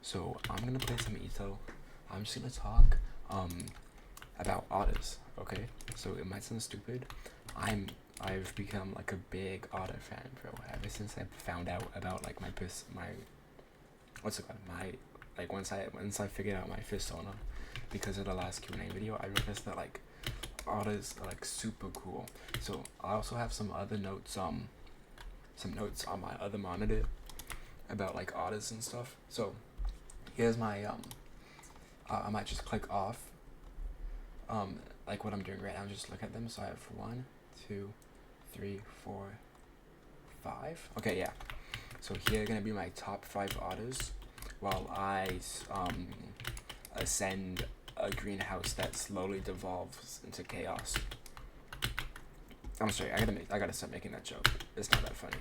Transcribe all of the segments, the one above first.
So I'm gonna play some Ito. I'm just gonna talk about otters. Okay, so it might sound stupid. I've become like a big otter fan, bro. Ever since I found out about like my what's it called, my like once I figured out my persona because of the last Q&A video, I realized that like otters are like super cool. So I also have some other notes some notes on my other monitor about like otters and stuff. So here's my I might just click off like what I'm doing right now, just look at them. So I have 1, 2, 3, 4, 5. Okay, yeah. So here are gonna be my top 5 otters while I ascend a greenhouse that slowly devolves into chaos. I'm sorry, I gotta stop making that joke. It's not that funny.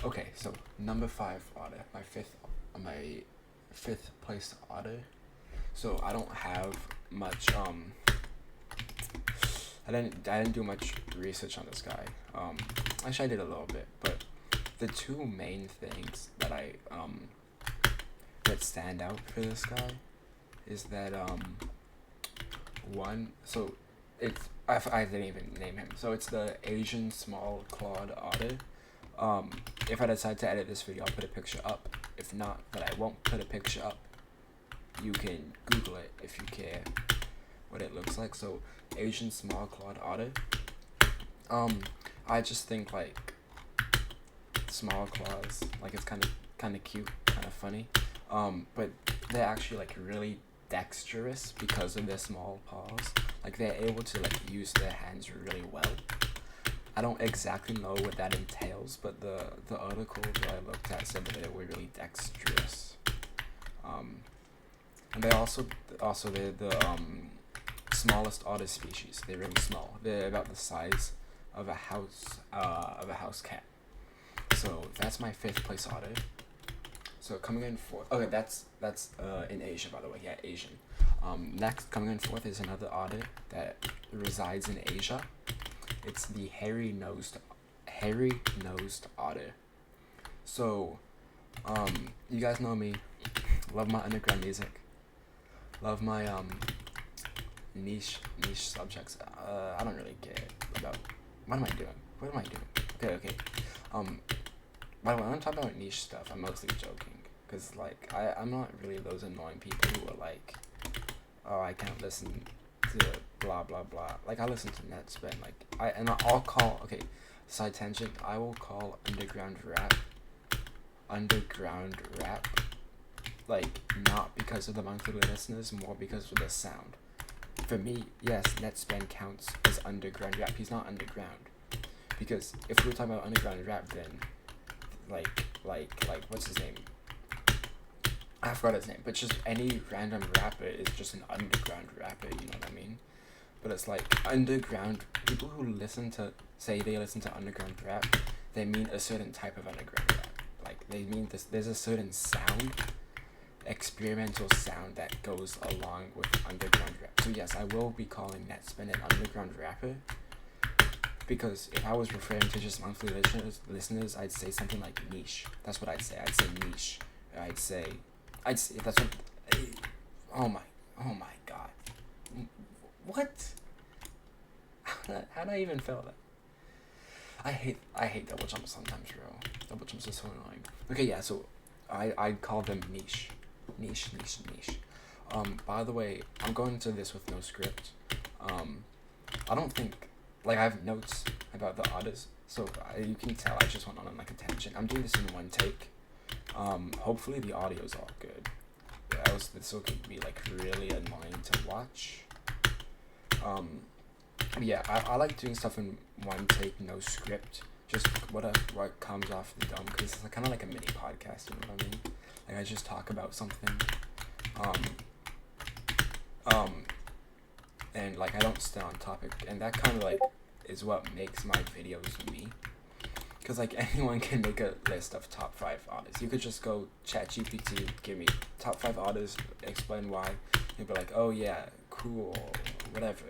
Okay, so number 5 otter, my fifth place otter. So I don't have much I didn't do much research on this guy. Actually I did a little bit, but the two main things that that stand out for this guy is that one, so it's I didn't even name him. So it's the Asian small clawed otter. If I decide to edit this video, I'll put a picture up. If not, then I won't put a picture up. You can Google it if you care what it looks like. So Asian small clawed otter. I just think like small claws, like it's kind of cute, kind of funny. But they're actually like really dexterous because of their small paws. Like they're able to like use their hands really well. I don't exactly know what that entails, but the article that I looked at said that they were really dexterous. And they're also they're the smallest otter species. They're really small. They're about the size of a house cat. So that's my 5th place otter. So coming in 4th. Okay, that's in Asia, by the way. Yeah, Asian. Next, coming in 4th is another otter that resides in Asia. It's the hairy-nosed otter. So, you guys know me. Love my underground music. Love my niche subjects. I don't really care about. What am I doing? Okay. By the way, when I'm talking about niche stuff, I'm mostly joking. Cause like I'm not really those annoying people who are like, oh, I can't listen to blah blah blah. Like I listen to Netspin. Like I'll call, okay, side tangent. I will call underground rap. Like not because of the monthly listeners, more because of the sound. For me, yes, Netspin counts as underground rap. He's not underground, because if we were talking about underground rap, then like what's his name? I forgot his name, but just any random rapper is just an underground rapper, you know what I mean? But it's like underground, people who say they listen to underground rap, they mean a certain type of underground rap. Like they mean there's a certain sound, experimental sound that goes along with underground rap. So yes, I will be calling Netspin an underground rapper, because if I was referring to just monthly listeners, I'd say something like niche. That's what I'd say. I'd say niche. I'd say that's what. Oh my god. What? How did I even fail that? I hate double jumps sometimes, bro. Double jumps are so annoying. Okay, yeah. So I'd call them niche. By the way, I'm going into this with no script. I don't think. Like, I have notes about the otters, so you can tell I just went on like a tangent. I'm doing this in one take. Hopefully the audio's all good. Else this will be like really annoying to watch. Yeah, I like doing stuff in one take, no script. Just what comes off the dome, because it's kind of like a mini podcast, you know what I mean? Like I just talk about something. And like I don't stay on topic, and that kind of like is what makes my videos me. Cause like anyone can make a list of top 5 otters. You could just go ChatGPT, give me top 5 otters, explain why. You'd be like, oh yeah, cool, whatever.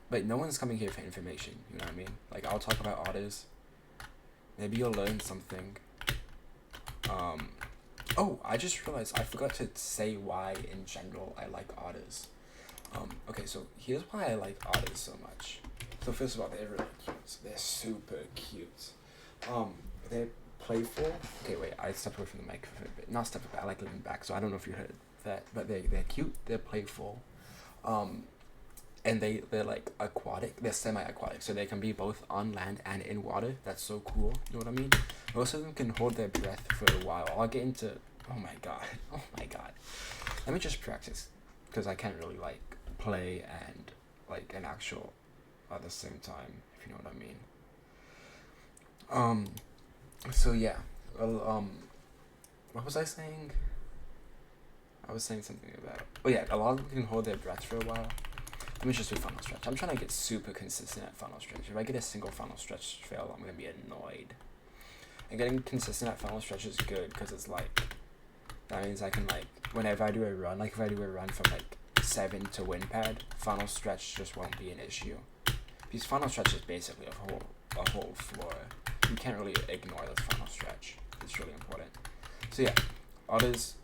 But no one's coming here for information. You know what I mean? Like I'll talk about otters. Maybe you'll learn something. Oh, I just realized I forgot to say why in general I like otters. Okay, so here's why I like otters so much. So first of all, they're really cute. They're super cute. They're playful. Okay, wait, I stepped away from the mic for a bit. Not stepped back, I like leaning back, so I don't know if you heard that. But they're cute, they're playful. And they're like aquatic, they're semi-aquatic, so they can be both on land and in water. That's so cool, you know what I mean? Most of them can hold their breath for a while. I'll get into, oh my god, let me just practice, because I can't really like play and like an actual at the same time, if you know what I mean. So yeah, well, what was I saying? I was saying something about, oh yeah, a lot of them can hold their breath for a while. Let me just do funnel stretch. I'm trying to get super consistent at funnel stretch. If I get a single funnel stretch fail, I'm gonna be annoyed. And getting consistent at funnel stretch is good, because it's like, that means I can like, whenever I do a run, like if I do a run from like 7 to wind pad, funnel stretch just won't be an issue. Because funnel stretch is basically a whole floor. You can't really ignore this funnel stretch. It's really important. So yeah, otters,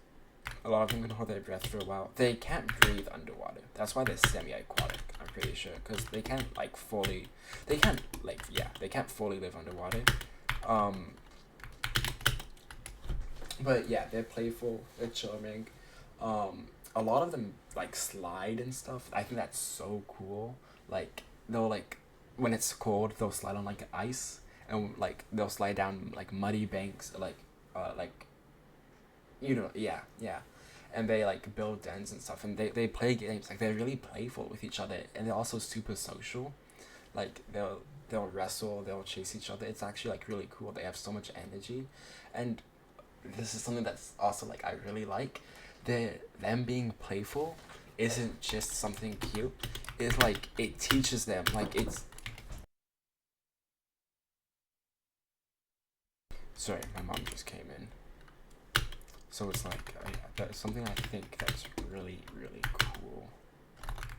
a lot of them can hold their breath for a while. They can't breathe underwater. That's why they're semi-aquatic, I'm pretty sure. Because they can't like fully, they can't fully live underwater. But yeah, they're playful, they're charming. A lot of them like slide and stuff. I think that's so cool. Like they'll like, when it's cold, they'll slide on like ice, and like they'll slide down like muddy banks, like you know, yeah. And they like build dens and stuff, and they play games. Like they're really playful with each other, and they're also super social. Like they'll wrestle, they'll chase each other. It's actually like really cool. They have so much energy, and this is something that's also like I really like. Them being playful isn't just something cute. It's like it teaches them, like it's. Sorry, my mom just came in. So it's like, that's something I think that's really, really cool.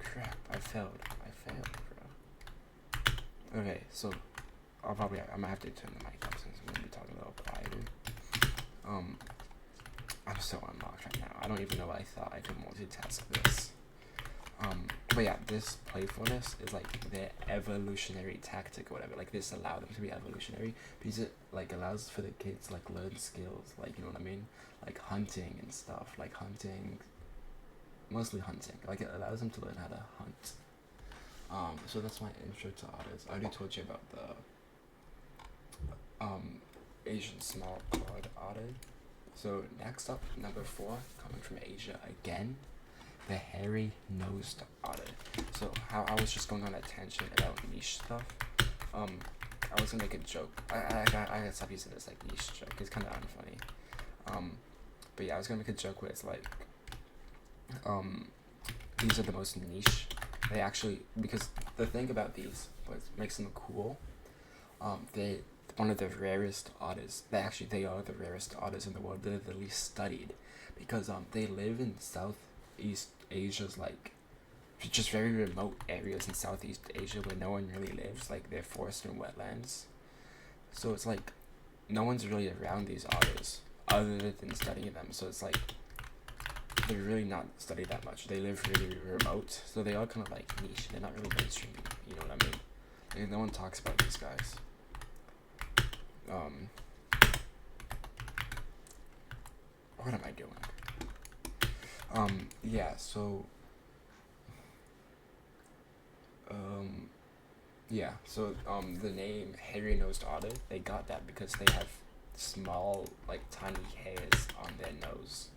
Crap, I failed, bro. Okay, so I'm gonna have to turn the mic up since I'm gonna be talking a little quieter. I'm so unlocked right now. I don't even know what I thought I could multitask this. But yeah, this playfulness is like their evolutionary tactic or whatever. Like this allowed them to be evolutionary because it like allows for the kids to like learn skills, like, you know what I mean? Like hunting and stuff, like hunting, mostly hunting. Like it allows them to learn how to hunt. So that's my intro to otters. I already told you about the Asian small clawed otter. So next up, number 4, coming from Asia again, the hairy-nosed otter. So how I was just going on a tangent about niche stuff. I was gonna make a joke. I gotta stop using this like niche joke. It's kind of unfunny. But yeah, I was gonna make a joke where it's like, these are the most niche. They actually, because the thing about these, what makes them cool, they one of the rarest otters. They are the rarest otters in the world. They're the least studied because they live in Southeast Asia's like just very remote areas in Southeast Asia where no one really lives. Like they're forest and wetlands. So it's like no one's really around these otters other than studying them. So it's like they're really not studied that much. They live really remote, so they are kind of like niche. They're not really mainstream. You know what I mean? Like, no one talks about these guys. What am I doing? Yeah, so the name hairy-nosed otter, they got that because they have small, like, tiny hairs on their nose.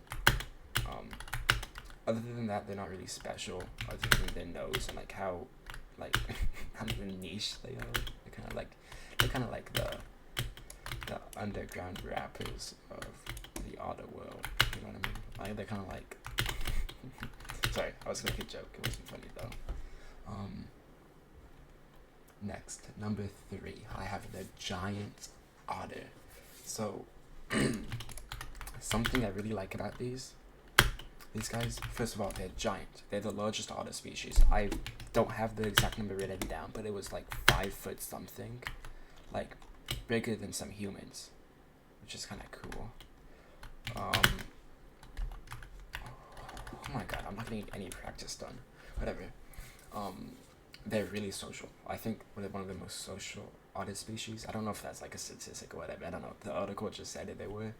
Other than that, they're not really special, other than their nose and, like, how niche they are. They're kind of like the underground rappers of the otter world. You know what I mean? Like, they're kind of like. Sorry, I was gonna make a joke. It wasn't funny though. Next, number 3, I have the giant otter. So, something I really like about these guys, first of all, they're giant. They're the largest otter species. I don't have the exact number written down, but it was like 5 foot something. Like, bigger than some humans, which is kind of cool. my god, I'm not getting any practice done. Whatever. They're really social. I think they're one of the most social otter species. I don't know if that's like a statistic or whatever. I don't know. The article just said it. They were.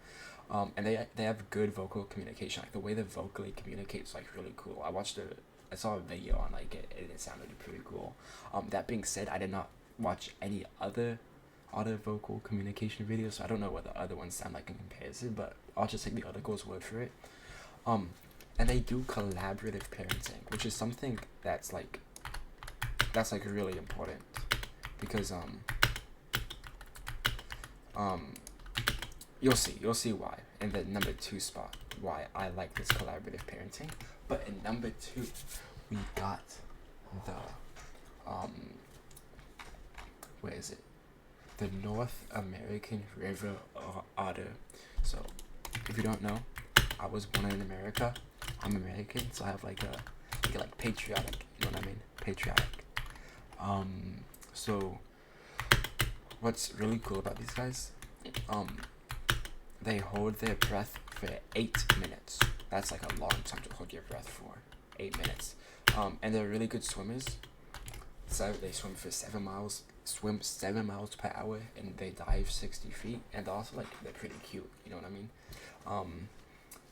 And they have good vocal communication. Like the way they vocally communicate is like really cool. I saw a video on like it and it sounded pretty cool. That being said, I did not watch any other vocal communication videos, so I don't know what the other ones sound like in comparison, but I'll just take the article's word for it. And they do collaborative parenting, which is something that's like really important, because you'll see why in the number 2 spot why I like this collaborative parenting. But in number 2, we got the where is it? The North American river otter. So, if you don't know, I was born in America. I'm American, so I have like patriotic. You know what I mean? Patriotic. So, what's really cool about these guys? They hold their breath for 8 minutes. That's like a long time to hold your breath for. 8 minutes. And they're really good swimmers. So they swim 7 miles per hour, and they dive 60 feet. And also like they're pretty cute. You know what I mean?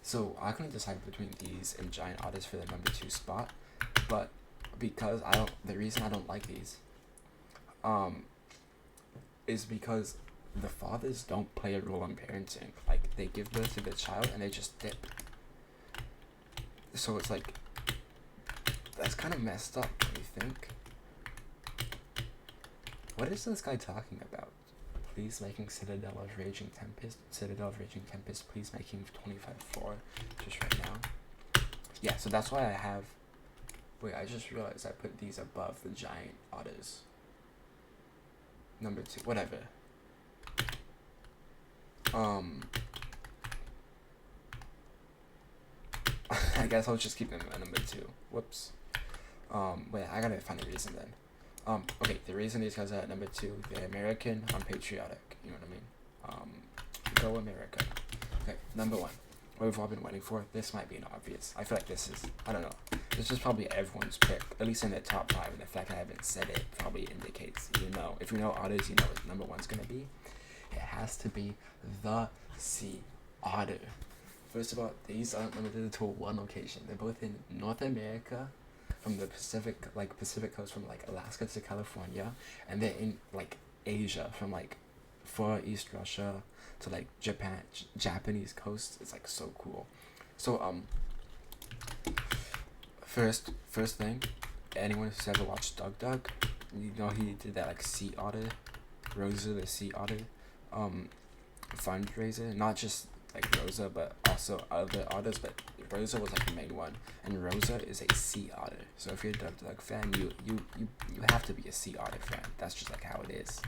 So I couldn't decide between these and giant otters for the number 2 spot, but because the reason I don't like these, is because the fathers don't play a role in parenting. Like they give birth to the child and they just dip. So it's like, that's kind of messed up, don't you think? What is this guy talking about? Please making Citadel of Raging Tempest, please making 25-4 just right now. Yeah, so that's why I have... Wait, I just realized I put these above the giant otters. Number 2, whatever. I guess I'll just keep them at number 2. Whoops. Wait, I gotta find the reason then. Okay, the reason these guys are at number 2, they're American, I'm patriotic, you know what I mean? Go America. Okay, number 1, what we've all been waiting for, this might be an obvious. I feel like this is, I don't know, this is probably everyone's pick, at least in the top 5, and the fact I haven't said it probably indicates, you know, if you know otters, you know what number 1's gonna be. It has to be the sea otter. First of all, these aren't limited to one location. They're both in North America, from the Pacific coast, from like Alaska to California, and they're in like Asia, from like Far East Russia to like Japan, Japanese coast. It's like so cool. So first thing, anyone who's ever watched Doug, you know he did that like sea otter, Rosa the sea otter, fundraiser. Not just like Rosa, but also other otters, but Rosa was like the main one, and Rosa is a sea otter. So if you're a Doug fan, you have to be a sea otter fan. That's just like how it is.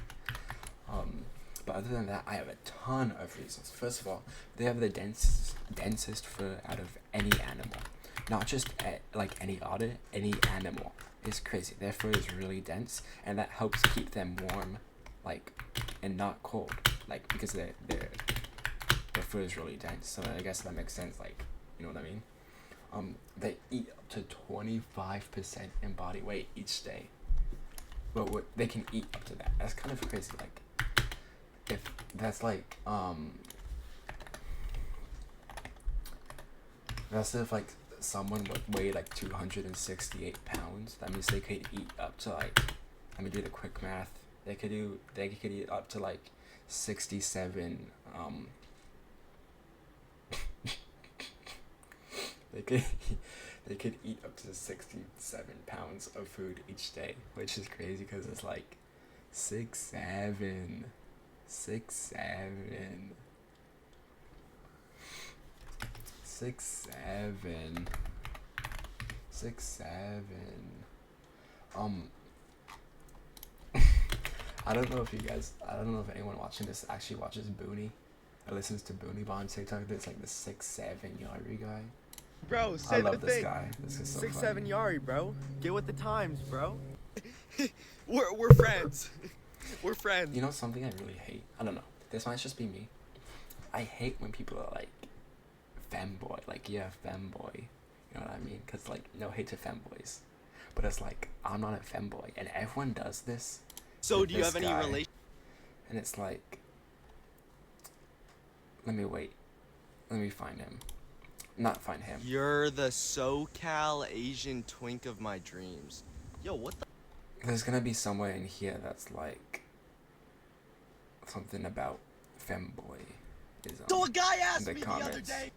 But other than that, I have a ton of reasons. First of all, they have the densest fur out of any animal. Not just like any otter, any animal. It's crazy. Their fur is really dense, and that helps keep them warm, like, and not cold, like, because their fur is really dense. So I guess that makes sense, like, you know what I mean? They eat up to 25% in body weight each day. But they can eat up to that. That's kind of crazy. Like, if that's like, that's if like someone would weigh like 268 pounds. That means they could eat up to like, let me do the quick math. They could eat up to like 67, they could eat up to 67 pounds of food each day, which is crazy because it's like 6'7". I don't know if anyone watching this actually watches Booney or listens to Booney, but on TikTok there's like the 6'7" Yari guy. Bro, I love this guy. This is so 6'7" funny. Yari, bro. Get with the times, bro. we're friends. We're friends. You know something I really hate? I don't know. This might just be me. I hate when people are like femboy. Like, yeah, femboy. You You know what I mean? Because, like, no hate to femboys. But it's like, I'm not a femboy. And everyone does this. So with do you this have any guy. relation? And it's like, let me wait. Let me find him. Not find him. You're the SoCal Asian twink of my dreams. Yo, what the? There's gonna be somewhere in here that's like something about femboy. So a guy asked the me the other comments. day.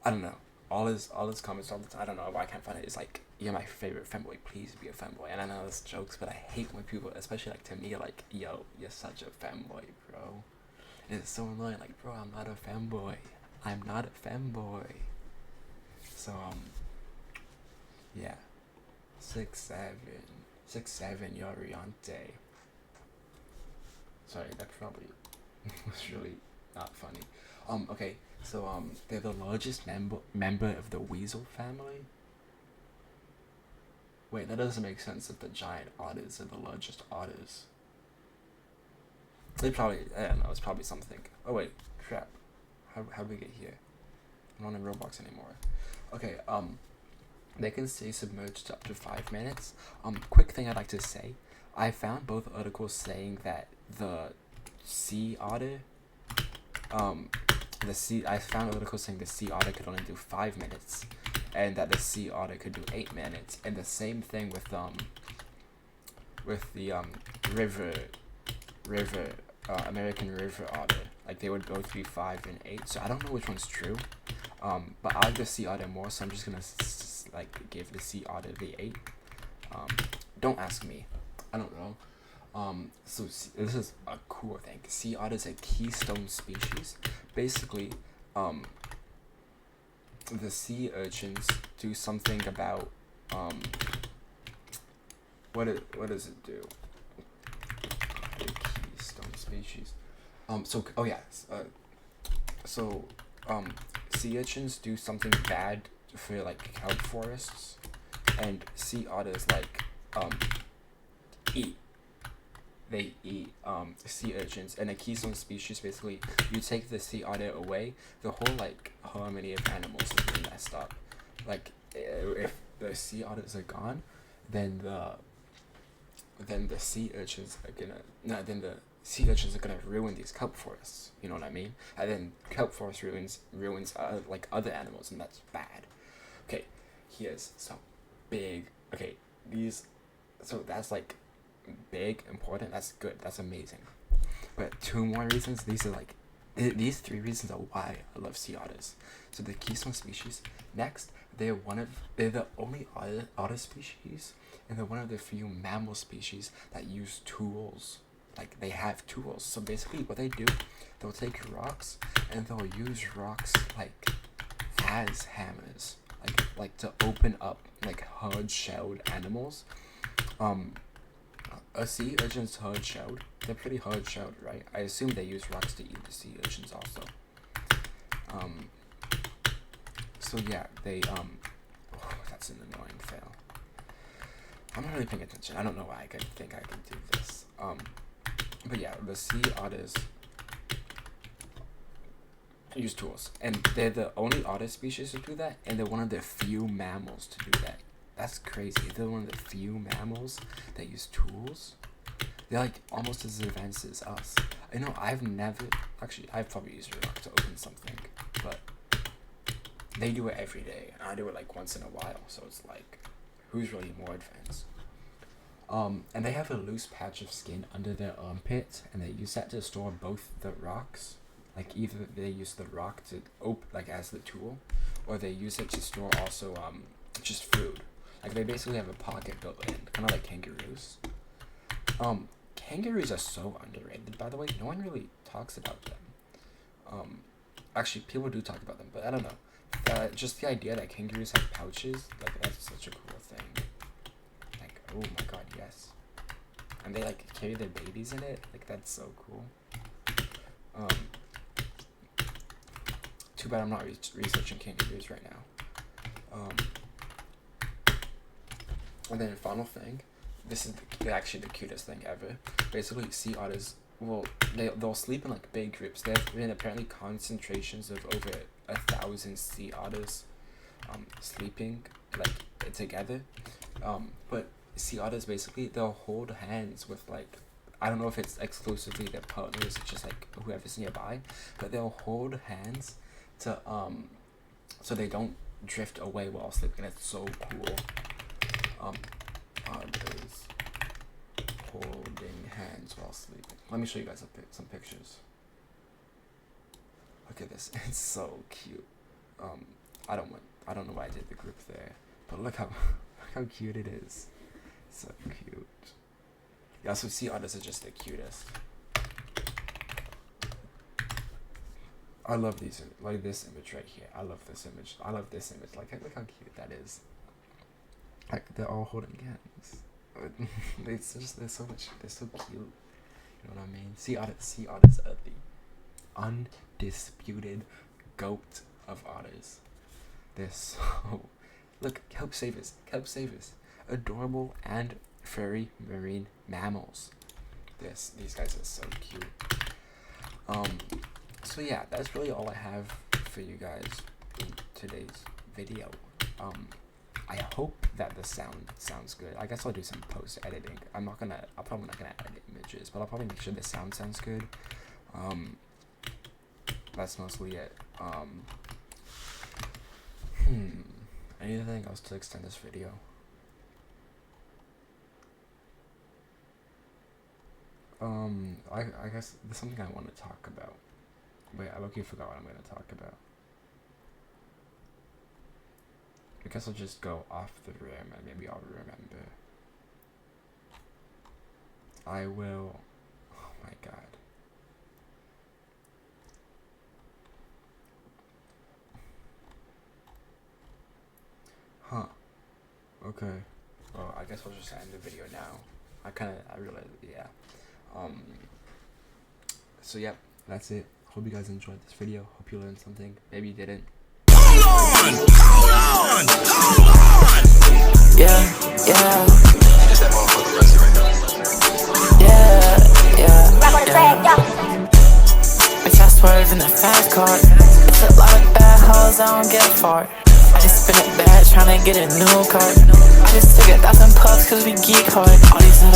I don't know. All his comments all the time. I don't know why I can't find it. It's like, you're my favorite femboy. Please be a femboy. And I know it's jokes, but I hate when people, especially like to me, are like, yo, you're such a femboy, bro. And it's so annoying. Like, bro, I'm not a femboy. I'm not a femboy. So yeah. 6'7", Yoriante. Sorry, that probably was really not funny. Okay, so they're the largest member of the weasel family. Wait, that doesn't make sense if the giant otters are the largest otters. They probably, I don't know, it's probably something. Oh wait, crap. How did we get here? I'm not in Roblox anymore. Okay, they can stay submerged up to 5 minutes. Quick thing I'd like to say. I found both articles saying that the sea otter, I found articles saying the sea otter could only do 5 minutes, and that the sea otter could do 8 minutes, and the same thing with the American river otter. Like, they would both be 5 and 8. So I don't know which one's true. But I like the sea otter more, so I'm just gonna like give the sea otter the 8. Don't ask me. I don't know. So this is a cool thing. Sea otter is a keystone species. Basically, the sea urchins do something about what does it do? Keystone species. Sea urchins do something bad for like kelp forests, and sea otters like eat. They eat sea urchins, and a keystone species, basically, you take the sea otter away, the whole like harmony of animals is really messed up. Like, if the sea otters are gone, then the sea urchins are gonna ruin these kelp forests. You know what I mean? And then kelp forest ruins like other animals, and that's bad. Okay, here's some big. Okay, so that's like big, important. That's good. That's amazing. But 2 more reasons. These 3 reasons are why I love sea otters. So the keystone species. Next, they're the only otter species, and they're one of the few mammal species that use tools. Like, they have tools. So basically what they do, they'll take rocks and they'll use rocks like as hammers. Like to open up like hard-shelled animals. A sea urchin's hard-shelled. They're pretty hard-shelled, right? I assume they use rocks to eat the sea urchins also. So yeah, they that's an annoying fail. I'm not really paying attention. I don't know why I could think I could do this. But yeah, the sea otters use tools, and they're the only otter species to do that, and they're one of the few mammals to do that. That's crazy. They're one of the few mammals that use tools. They're like almost as advanced as us. I know I've probably used a rock to open something, but they do it every day, and I do it like once in a while, so it's like, who's really more advanced? And they have a loose patch of skin under their armpit, and they use that to store both the rocks. Like, either they use the rock to like as the tool, or they use it to store also just food. Like, they basically have a pocket built in, kind of like kangaroos. Kangaroos are so underrated, by the way. No one really talks about them. Actually, people do talk about them, but I don't know. Just the idea that kangaroos have pouches, like, that's such a cool thing. Like, oh my god, yes. And they like carry their babies in it. Like, that's so cool. Too bad I'm not researching kangaroos right now. And then final thing, this is actually the cutest thing ever. Basically, sea otters, they'll sleep in like big groups. There have been apparently concentrations of over 1,000 sea otters sleeping like together. But sea otters basically they'll hold hands with like, I don't know if it's exclusively their partners, it's just like whoever's nearby, but they'll hold hands to so they don't drift away while sleeping. That's so cool. Otters holding hands while sleeping. Let me show you guys some pictures. Look at this. It's so cute. I don't know why I did the group there, but look how cute it is. So cute. Yeah, so sea otters are just the cutest. I love these, like this image right here. I love this image. Like, look how cute that is. Like, they're all holding hands. they're so cute. You know what I mean? Sea otters are the undisputed goat of otters. They're so, look, kelp savers, adorable and furry marine mammals. These guys are so cute. So yeah, that's really all I have for you guys in today's video. I hope that the sound sounds good. I guess I'll do some post editing. I'm probably not gonna edit images, but I'll probably make sure the sound sounds good. That's mostly it. Anything else to extend this video? I guess there's something I want to talk about. Wait, I low-key forgot what I'm going to talk about. I guess I'll just go off the rim and maybe I'll remember. I will... Oh my god. Huh. Okay. Well, I guess I'll just end the video now. I realized, yeah. So yeah, that's it. Hope you guys enjoyed this video. Hope you learned something. Maybe you didn't. Hold on! Yeah. I try swerve in the fast car. It's a lot of bad hoes, I don't get far. I just spin it bad, tryna get a new car. I just took 1,000 puffs cause we geek hard. All these other